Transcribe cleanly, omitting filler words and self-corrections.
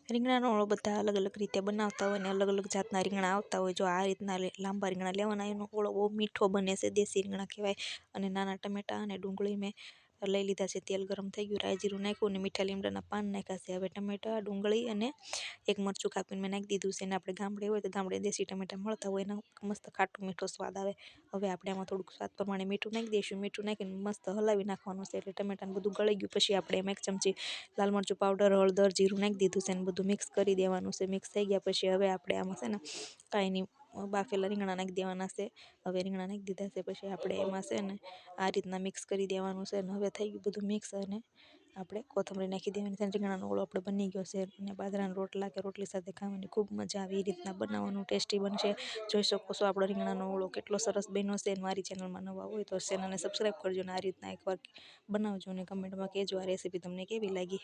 રીંગણાનો ઓળો બધા અલગ અલગ રીતે બનાવતા હોય ને અલગ અલગ જાતના રીંગણા આવતા હોય. જો આ રીતના લાંબા રીંગણા લેવાના, એનો ઓળો બહુ મીઠો બને છે, દેશી રીંગણા કહેવાય. અને નાના ટમેટાં અને ડુંગળી મેં લઈ લીધા છે. તેલ ગરમ થઈ ગયું, રાઈ જીરું નાખ્યું અને મીઠા લીમડાના પાન નાખ્યા છે. હવે ટમેટાં, ડુંગળી અને એક મરચું કાપીને મેં નાખી દીધું છે. અને આપણે ગામડે હોય તો ગામડે દેશી ટમેટાં મળતા હોય, એનો મસ્ત ખાટું મીઠો સ્વાદ આવે. હવે આપણે આમાં થોડુંક સ્વાદ પ્રમાણે મીઠું નાખી દઈશું. મીઠું નાખીને મસ્ત હલાવી નાખવાનું છે. એટલે ટમેટાને બધું ગળી ગયું પછી આપણે એમાં 1 ચમચી લાલ મરચું પાવડર, હળદર, જીરું નાખી દીધું છે. અને બધું મિક્સ કરી દેવાનું છે. મિક્સ થઈ ગયા પછી હવે આપણે આમાં છે ને કાંઈ નહીં, બાફેલા રીંગણા નાખી દેવાના છે. હવે રીંગણા નાખી દીધા છે પછી આપણે એમાં છે ને આ રીતના મિક્સ કરી દેવાનું છે. અને હવે થઈ ગયું બધું મિક્સ, અને આપણે કોથમરી નાખી દેવાની છે. રીંગણાનો ઓળો આપણે બની ગયો છે. અને બાજરાના રોટલા કે રોટલી સાથે ખાવાની ખૂબ મજા આવે. એ રીતના બનાવવાનું, ટેસ્ટી બનશે. જોઈ શકો છો આપણો રીંગણાનો ઓળો કેટલો સરસ બન્યો છે. મારી ચેનલમાં નવા હોય તો ચેનલને સબસ્ક્રાઈબ કરજો. અને આ રીતના એકવાર બનાવજો અને કમેન્ટમાં કહેજો આ રેસીપી તમને કેવી લાગી.